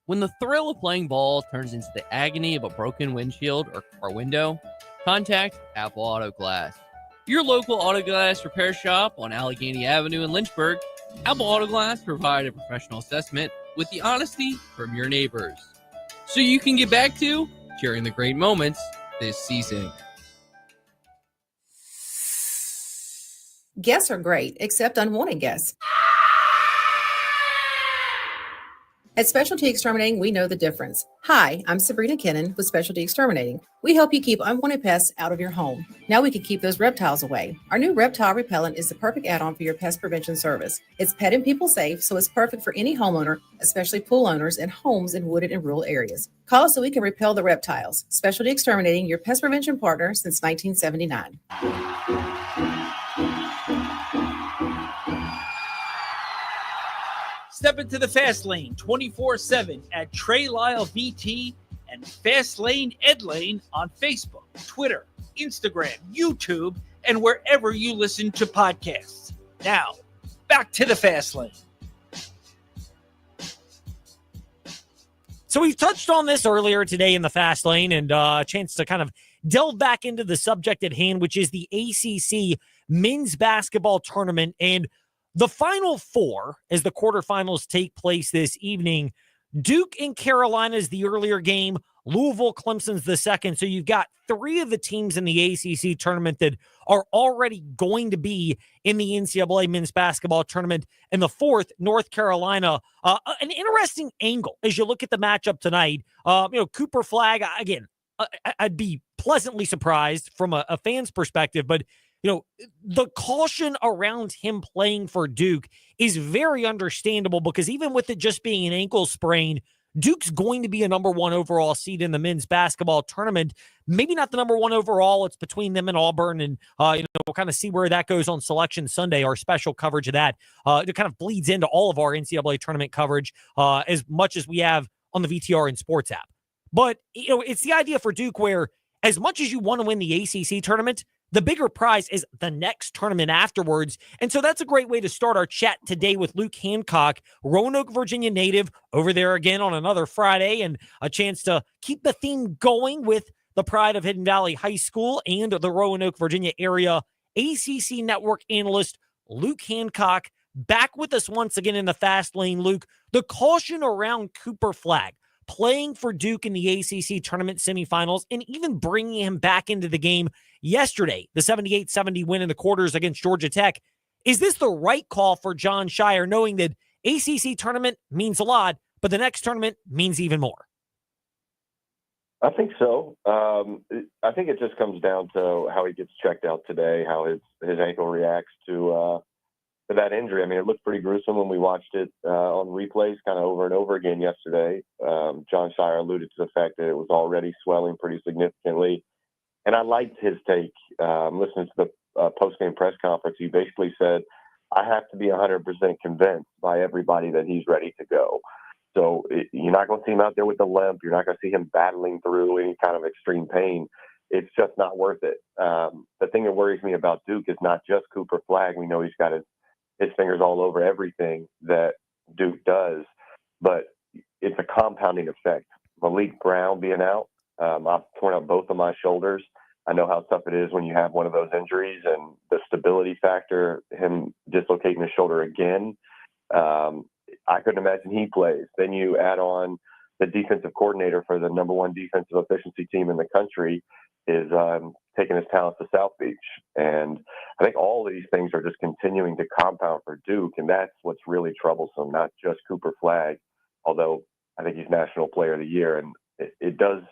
When the thrill of playing ball turns into the agony of a broken windshield or car window, contact Apple Auto Glass. Your local auto glass repair shop on Allegheny Avenue in Lynchburg. Apple Auto Glass provide a professional assessment with the honesty from your neighbors, so you can get back to sharing the great moments this season. Guests are great, except unwanted guests. At Specialty Exterminating, we know the difference. Hi, I'm Sabrina Kennan with Specialty Exterminating. We help you keep unwanted pests out of your home. Now we can keep those reptiles away. Our new reptile repellent is the perfect add-on for your pest prevention service. It's pet and people safe, so it's perfect for any homeowner, especially pool owners and homes in wooded and rural areas. Call us so we can repel the reptiles. Specialty Exterminating, your pest prevention partner since 1979. Step into the Fast Lane 24/7 at Trey Lyle VT and Fast Lane Ed Lane on Facebook, Twitter, Instagram, YouTube, and wherever you listen to podcasts. Now, back to the Fast Lane. So we've touched on this earlier today in the Fast Lane, and a chance to kind of delve back into the subject at hand, which is the ACC men's basketball tournament. And the Final Four, as the quarterfinals take place this evening, Duke and Carolina is the earlier game. Louisville, Clemson's the second. So you've got three of the teams in the ACC tournament that are already going to be in the NCAA men's basketball tournament. And the fourth, North Carolina, an interesting angle as you look at the matchup tonight. Cooper Flagg, again, I'd be pleasantly surprised from a fan's perspective, but the caution around him playing for Duke is very understandable because even with it just being an ankle sprain, Duke's going to be a number one overall seed in the men's basketball tournament. Maybe not the number one overall. It's between them and Auburn, and we'll kind of see where that goes on Selection Sunday. Our special coverage of that it kind of bleeds into all of our NCAA tournament coverage as much as we have on the VTR and Sports app. But it's the idea for Duke where as much as you want to win the ACC tournament, the bigger prize is the next tournament afterwards. And so that's a great way to start our chat today with Luke Hancock, Roanoke, Virginia native, over there again on another Friday, and a chance to keep the theme going with the pride of Hidden Valley High School and the Roanoke, Virginia area ACC network analyst, Luke Hancock. back with us once again in the fast lane, Luke. The caution around Cooper Flagg playing for Duke in the ACC tournament semifinals and even bringing him back into the game yesterday, the 78-70 win in the quarters against Georgia Tech. Is this the right call for Jon Scheyer, knowing that ACC tournament means a lot, but the next tournament means even more? I think so. I think it just comes down to how he gets checked out today, how his ankle reacts to that injury. I mean, it looked pretty gruesome when we watched it on replays kind of over and over again yesterday. Jon Scheyer alluded to the fact that it was already swelling pretty significantly. And I liked his take. Listening to the post-game press conference, he basically said, I have to be 100% convinced by everybody that he's ready to go. So you're not going to see him out there with a limp. You're not going to see him battling through any kind of extreme pain. It's just not worth it. The thing that worries me about Duke is not just Cooper Flagg. We know he's got his fingers all over everything that Duke does, but it's a compounding effect. Malik Brown being out, I've torn out both of my shoulders. I know how tough it is when you have one of those injuries, and the stability factor, him dislocating his shoulder again. I couldn't imagine he plays. Then you add on the defensive coordinator for the number one defensive efficiency team in the country is taking his talents to South Beach. And I think all of these things are just continuing to compound for Duke, and that's what's really troublesome, not just Cooper Flagg, although I think he's National Player of the Year. And it does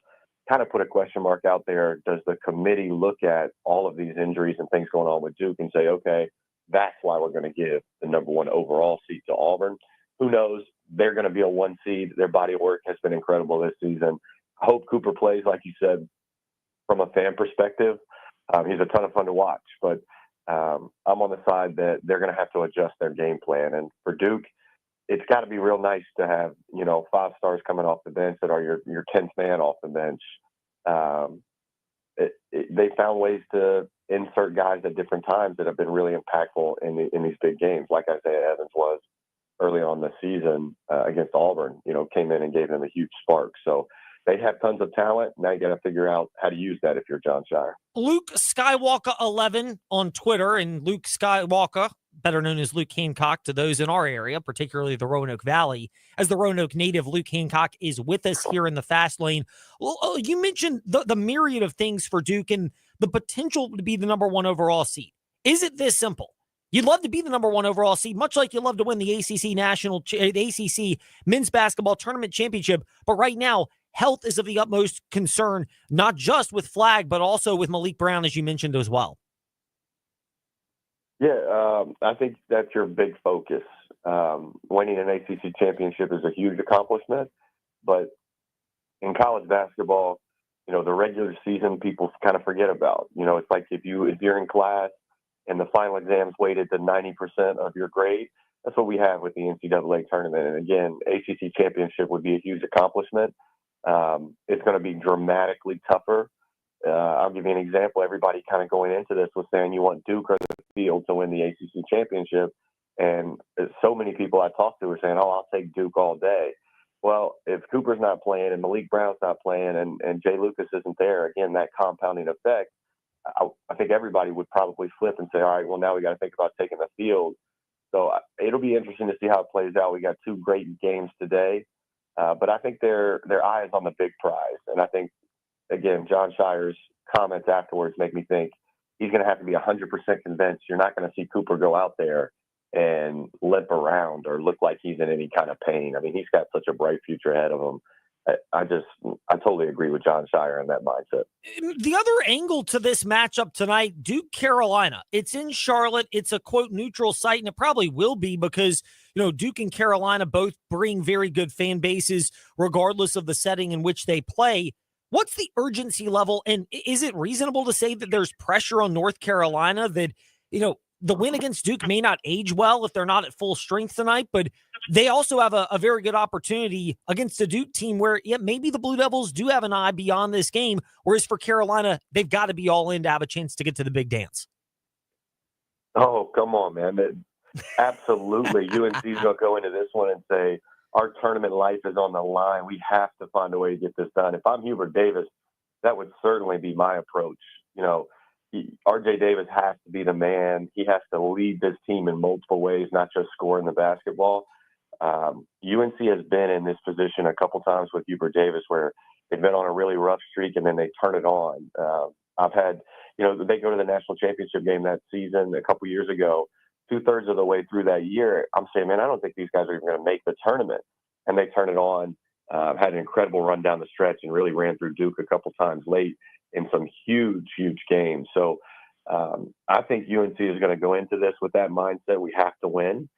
kind of put a question mark out there. Does the committee look at all of these injuries and things going on with Duke and say, okay, that's why we're going to give the number one overall seed to Auburn? Who knows? They're going to be a 1 seed. Their body of work has been incredible this season. I hope Cooper plays, like you said, from a fan perspective. He's a ton of fun to watch, but I'm on the side that they're going to have to adjust their game plan. And for Duke, it's got to be real nice to have, 5 stars coming off the bench that are your 10th man off the bench. They found ways to insert guys at different times that have been really impactful in these big games, like Isaiah Evans was early on the season against Auburn. Came in and gave them a huge spark. So they have tons of talent. Now you got to figure out how to use that if you're Jon Scheyer. Luke Skywalker 11 on Twitter, and Luke Skywalker, better known as Luke Hancock to those in our area, particularly the Roanoke Valley. As the Roanoke native, Luke Hancock is with us here in the fast lane. Well, you mentioned the myriad of things for Duke and the potential to be the number one overall seed. Is it this simple? You'd love to be the number one overall seed, much like you'd love to win the ACC men's basketball tournament championship. But right now, health is of the utmost concern, not just with Flagg, but also with Malik Brown, as you mentioned as well. Yeah, I think that's your big focus. Winning an ACC championship is a huge accomplishment, but in college basketball, the regular season people kind of forget about. It's like if you're in class and the final exam's weighted to 90% of your grade, that's what we have with the NCAA tournament. And again, ACC championship would be a huge accomplishment. It's going to be dramatically tougher. I'll give you an example. Everybody kind of going into this was saying you want Duke or the field to win the ACC championship. And so many people I talked to were saying, I'll take Duke all day. Well, if Cooper's not playing and Malik Brown's not playing and Jay Lucas isn't there, again, that compounding effect, I think everybody would probably flip and say, all right, well, now we got to think about taking the field. So it'll be interesting to see how it plays out. We got 2 great games today. But I think their eye is on the big prize. And I think, again, Jon Scheyer's comments afterwards make me think he's going to have to be 100% convinced. You're not going to see Cooper go out there and limp around or look like he's in any kind of pain. I mean, he's got such a bright future ahead of him. I totally agree with Jon Scheyer in that mindset. The other angle to this matchup tonight, Duke, Carolina. It's in Charlotte. It's a, quote, neutral site, and it probably will be because, Duke and Carolina both bring very good fan bases regardless of the setting in which they play. What's the urgency level, and is it reasonable to say that there's pressure on North Carolina that, the win against Duke may not age well if they're not at full strength tonight, but they also have a very good opportunity against a Duke team where, maybe the Blue Devils do have an eye beyond this game, whereas for Carolina, they've got to be all in to have a chance to get to the big dance. Oh, come on, man. Absolutely. UNC's going to go into this one and say, our tournament life is on the line. We have to find a way to get this done. If I'm Hubert Davis, that would certainly be my approach. RJ Davis has to be the man. He has to lead this team in multiple ways, not just scoring the basketball. UNC has been in this position a couple times with Hubert Davis where they've been on a really rough streak and then they turn it on. I've had, they go to the national championship game that season a couple years ago, 2/3 of the way through that year. I'm saying, man, I don't think these guys are even going to make the tournament. And they turn it on, had an incredible run down the stretch and really ran through Duke a couple times late in some huge, huge games. So I think UNC is going to go into this with that mindset. We have to win.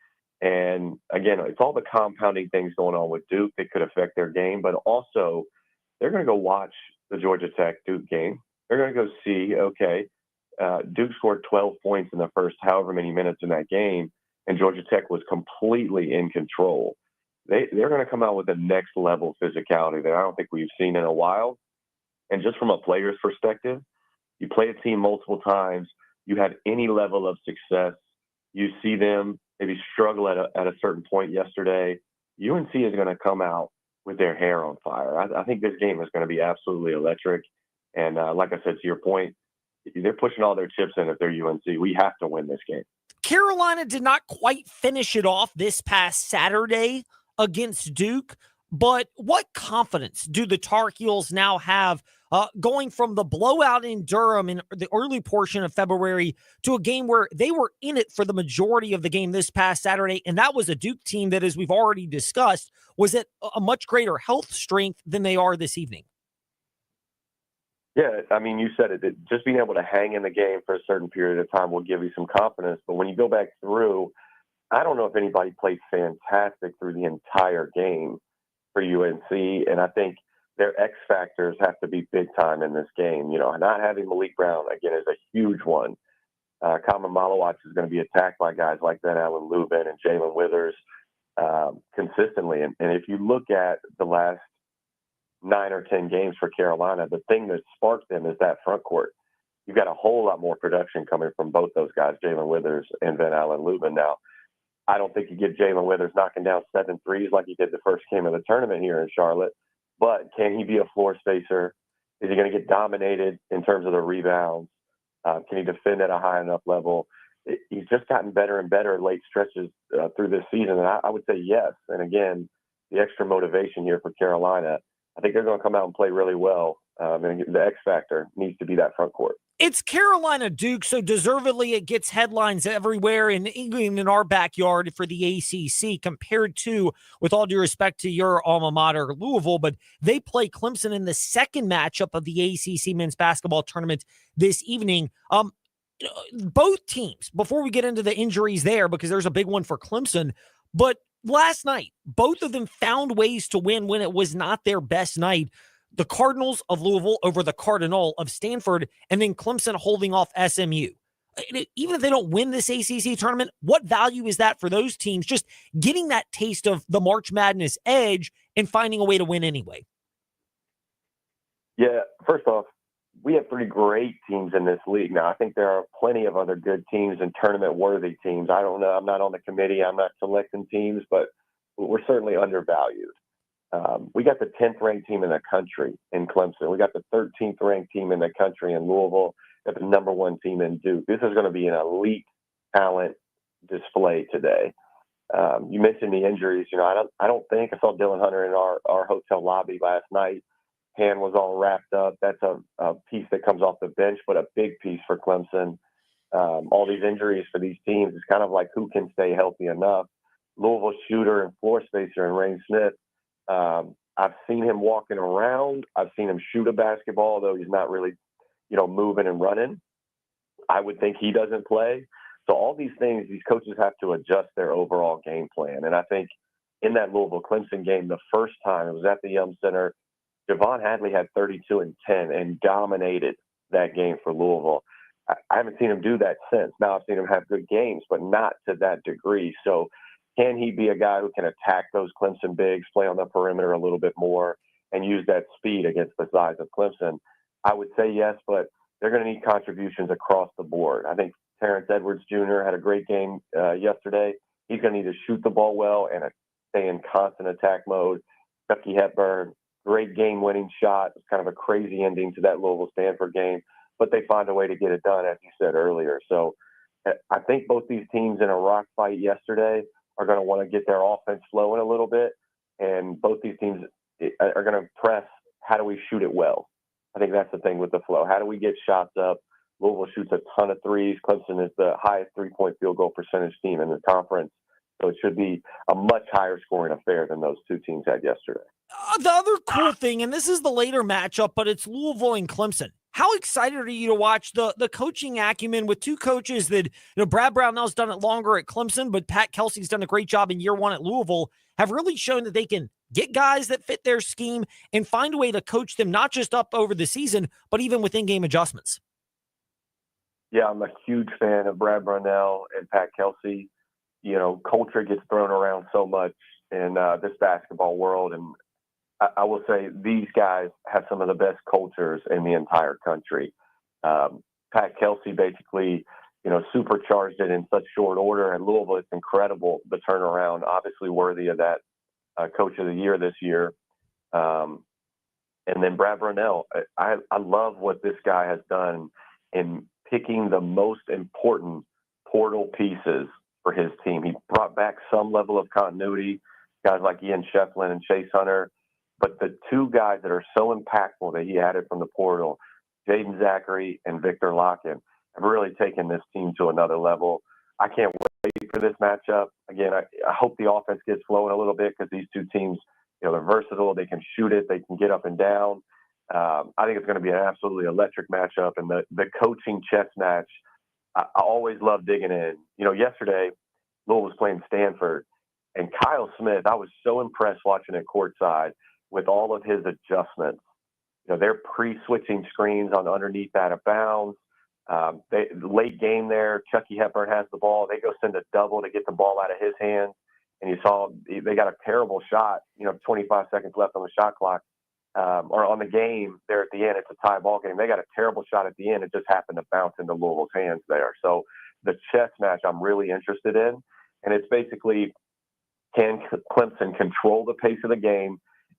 And again, it's all the compounding things going on with Duke that could affect their game, but also they're going to go watch the Georgia Tech Duke game. They're going to go see, okay, Duke scored 12 points in the first however many minutes in that game, and Georgia Tech was completely in control. They're going to come out with the next level physicality that I don't think we've seen in a while. And just from a player's perspective, you play a team multiple times, you have any level of success, you see them maybe struggle at a certain point yesterday, UNC is going to come out with their hair on fire. I think this game is going to be absolutely electric. And like I said, to your point, they're pushing all their chips in if they're UNC. We have to win this game. Carolina did not quite finish it off this past Saturday against Duke, but what confidence do the Tar Heels now have going from the blowout in Durham in the early portion of February to a game where they were in it for the majority of the game this past Saturday, and that was a Duke team that, as we've already discussed, was at a much greater health strength than they are this evening? Yeah, I mean, you said it. Just being able to hang in the game for a certain period of time will give you some confidence. But when you go back through, I don't know if anybody played fantastic through the entire game for UNC. And I think their X factors have to be big time in this game. Not having Malik Brown, again, is a huge one. Kama Malawatch is going to be attacked by guys like Van Allen Lubin and Jalen Withers consistently. And if you look at the last 9 or 10 games for Carolina, the thing that sparked them is that front court. You've got a whole lot more production coming from both those guys, Jalen Withers and Van Allen Lubin. Now, I don't think you get Jalen Withers knocking down 7 threes like he did the first game of the tournament here in Charlotte, but can he be a floor spacer? Is he going to get dominated in terms of the rebounds? Can he defend at a high enough level? He's just gotten better and better late stretches through this season, and I would say yes. And again, the extra motivation here for Carolina, I think they're going to come out and play really well. And the X factor needs to be that front court. It's Carolina Duke, so deservedly it gets headlines everywhere in England, in our backyard for the ACC, compared to, with all due respect to your alma mater, Louisville, but they play Clemson in the second matchup of the ACC men's basketball tournament this evening. Both teams, before we get into the injuries there, because there's a big one for Clemson, but last night, both of them found ways to win when it was not their best night. The Cardinals of Louisville over the Cardinal of Stanford, and then Clemson holding off SMU. Even if they don't win this ACC tournament, what value is that for those teams? Just getting that taste of the March Madness edge and finding a way to win anyway. Yeah, first off, we have 3 great teams in this league. Now, I think there are plenty of other good teams and tournament-worthy teams. I don't know. I'm not on the committee. I'm not selecting teams, but we're certainly undervalued. We got the 10th ranked team in the country in Clemson. We got the 13th ranked team in the country in Louisville. We got the number 1 team in Duke. This is going to be an elite talent display today. You mentioned the injuries. I don't think I saw Dylan Hunter in our hotel lobby last night. Hand was all wrapped up. That's a piece that comes off the bench, but a big piece for Clemson. All these injuries for these teams is kind of like who can stay healthy enough. Louisville shooter and floor spacer and Rain Smith. I've seen him walking around. I've seen him shoot a basketball, although he's not really, moving and running. I would think he doesn't play. So all these things, these coaches have to adjust their overall game plan. And I think in that Louisville-Clemson game, the first time, it was at the Yum Center, Javon Hadley had 32 and 10 and dominated that game for Louisville. I haven't seen him do that since. Now I've seen him have good games, but not to that degree. So can he be a guy who can attack those Clemson bigs, play on the perimeter a little bit more, and use that speed against the size of Clemson? I would say yes, but they're going to need contributions across the board. I think Terrence Edwards Jr. had a great game yesterday. He's going to need to shoot the ball well and stay in constant attack mode. Chucky Hepburn, great game-winning shot. It's kind of a crazy ending to that Louisville-Stanford game. but they find a way to get it done, as you said earlier. So I think both these teams in a rock fight yesterday are going to want to get their offense flowing a little bit, and both these teams are going to press, how do we shoot it well? I think that's the thing with the flow. How do we get shots up? Louisville shoots a ton of threes. Clemson is the highest three-point field goal percentage team in the conference. So it should be a much higher scoring affair than those two teams had yesterday. The other cool thing, and this is the later matchup, but it's Louisville and Clemson. How excited are you to watch the coaching acumen with two coaches that, Brad Brownell's done it longer at Clemson, but Pat Kelsey's done a great job in year one at Louisville, have really shown that they can get guys that fit their scheme and find a way to coach them, not just up over the season, but even with in-game adjustments. Yeah, I'm a huge fan of Brad Brownell and Pat Kelsey. Culture gets thrown around so much in this basketball world, and I will say these guys have some of the best cultures in the entire country. Pat Kelsey basically, supercharged it in such short order. At Louisville, it's incredible, the turnaround, obviously worthy of that Coach of the Year this year. And then Brad Brownell, I love what this guy has done in picking the most important portal pieces for his team. He brought back some level of continuity, guys like Ian Shefflin and Chase Hunter. But the two guys that are so impactful that he added from the portal, Jaden Zachary and Victor Locken, have really taken this team to another level. I can't wait for this matchup. Again, I hope the offense gets flowing a little bit because these two teams, they're versatile. They can shoot it. They can get up and down. I think it's going to be an absolutely electric matchup. And the coaching chess match, I always love digging in. Yesterday, Louisville was playing Stanford, and Kyle Smith, I was so impressed watching it courtside with all of his adjustments. They're pre-switching screens on underneath out of bounds. Late game there, Chucky Hepburn has the ball. They go send a double to get the ball out of his hands. And you saw they got a terrible shot, 25 seconds left on the shot clock, or on the game there at the end. It's a tie ball game. They got a terrible shot at the end. It just happened to bounce into Louisville's hands there. So the chess match I'm really interested in. And it's basically, can Clemson control the pace of the game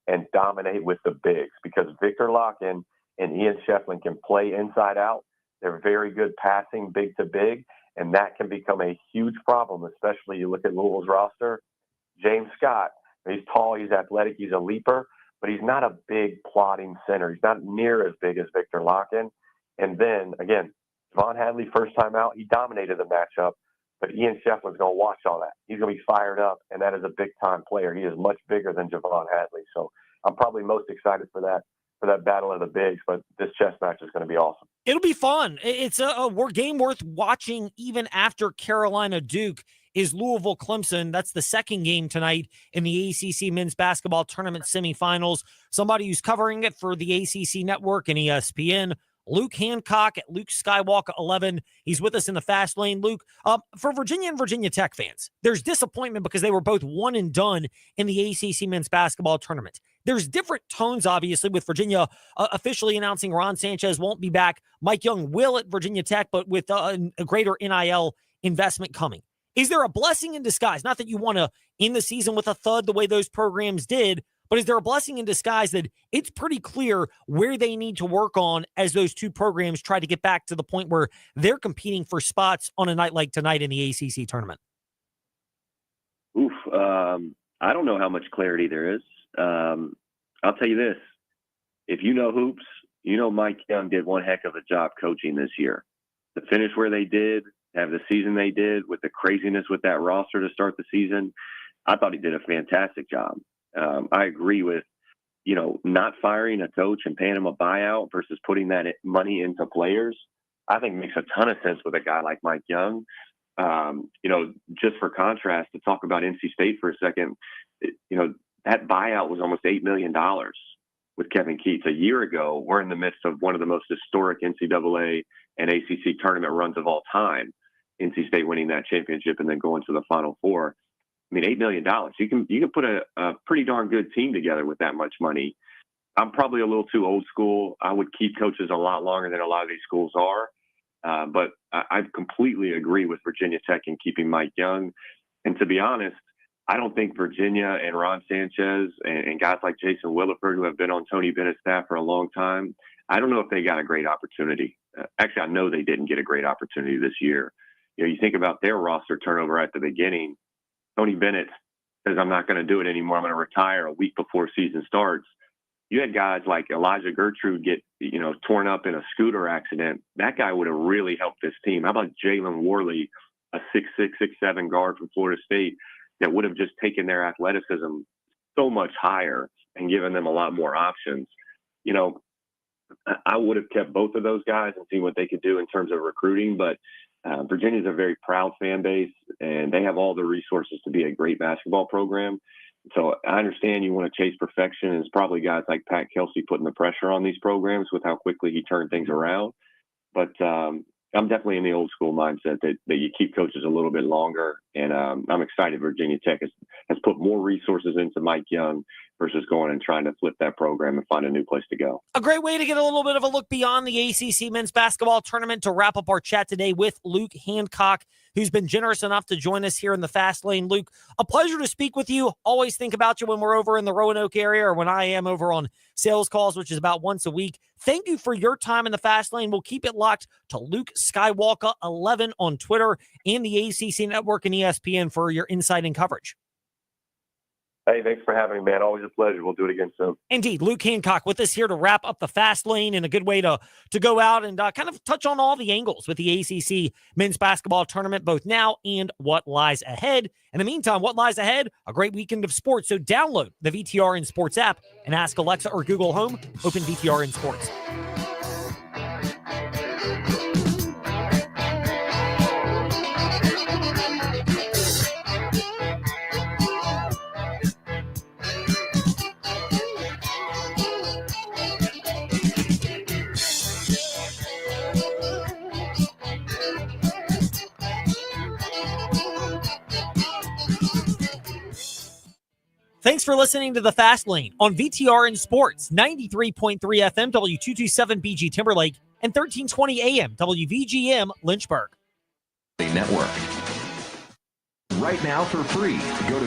and dominate with the bigs? Because Victor Locken and Ian Shefflin can play inside out. They're very good passing big to big, and that can become a huge problem, especially you look at Louisville's roster. James Scott, he's tall, he's athletic, he's a leaper, but he's not a big plotting center. He's not near as big as Victor Locken. And then, again, Javon Hadley, first time out, he dominated the matchup, but Ian Shefflin's going to watch all that. He's going to be fired up, and that is a big-time player. He is much bigger than Javon Hadley. So I'm probably most excited for that battle of the bigs, but this chess match is going to be awesome. It'll be fun. It's a game worth watching even after Carolina Duke is Louisville Clemson. That's the second game tonight in the ACC men's basketball tournament semifinals. Somebody who's covering it for the ACC network and ESPN, Luke Hancock at Luke Skywalker 11. He's with us in the fast lane. Luke, for Virginia and Virginia Tech fans, there's disappointment because they were both one and done in the ACC men's basketball tournament. There's different tones, obviously, with Virginia officially announcing Ron Sanchez won't be back. Mike Young will at Virginia Tech, but with a greater NIL investment coming. Is there a blessing in disguise? Not that you want to end the season with a thud the way those programs did, but is there a blessing in disguise that it's pretty clear where they need to work on as those two programs try to get back to the point where they're competing for spots on a night like tonight in the ACC tournament? I don't know how much clarity there is. I'll tell you this. If you know hoops, Mike Young did one heck of a job coaching this year. To finish where they did, have the season they did, with the craziness with that roster to start the season, I thought he did a fantastic job. I agree with, not firing a coach and paying him a buyout versus putting that money into players. I think makes a ton of sense with a guy like Mike Young. Just for contrast, to talk about NC State for a second, that buyout was almost $8 million with Kevin Keatts. A year ago, we're in the midst of one of the most historic NCAA and ACC tournament runs of all time. NC State winning that championship and then going to the Final Four. I mean, $8 million. You can put a pretty darn good team together with that much money. I'm probably a little too old school. I would keep coaches a lot longer than a lot of these schools are. But I completely agree with Virginia Tech in keeping Mike Young. And to be honest, I don't think Virginia and Ron Sanchez and guys like Jason Williford, who have been on Tony Bennett's staff for a long time, I don't know if they got a great opportunity. actually, I know they didn't get a great opportunity this year. You think about their roster turnover at the beginning. Tony Bennett says, I'm not going to do it anymore. I'm going to retire a week before season starts. You had guys like Elijah Gertrude get, torn up in a scooter accident. That guy would have really helped this team. How about Jalen Worley, a 6'6", 6'7" guard from Florida State that would have just taken their athleticism so much higher and given them a lot more options. I would have kept both of those guys and seen what they could do in terms of recruiting, but Virginia's a very proud fan base, and they have all the resources to be a great basketball program. So I understand you want to chase perfection, and it's probably guys like Pat Kelsey putting the pressure on these programs with how quickly he turned things around. But I'm definitely in the old school mindset that you keep coaches a little bit longer, and I'm excited Virginia Tech has put more resources into Mike Young versus going and trying to flip that program and find a new place to go. A great way to get a little bit of a look beyond the ACC men's basketball tournament to wrap up our chat today with Luke Hancock, who's been generous enough to join us here in the Fast Lane. Luke, a pleasure to speak with you. Always think about you when we're over in the Roanoke area or when I am over on sales calls, which is about once a week. Thank you for your time in the Fast Lane. We'll keep it locked to Luke Skywalker 11 on Twitter and the ACC Network and ESPN for your insight and coverage. Hey, thanks for having me, man. Always a pleasure. We'll do it again soon. Indeed. Luke Hancock with us here to wrap up the Fast Lane, and a good way to go out and kind of touch on all the angles with the ACC men's basketball tournament, both now and what lies ahead. In the meantime, what lies ahead? A great weekend of sports. So download the VTRN Sports app and ask Alexa or Google Home, open VTRN Sports. Thanks for listening to The Fast Lane on VTRN Sports, 93.3 FM, W227 BG Timberlake, and 1320 AM, WVGM Lynchburg. Network. Right now for free, go to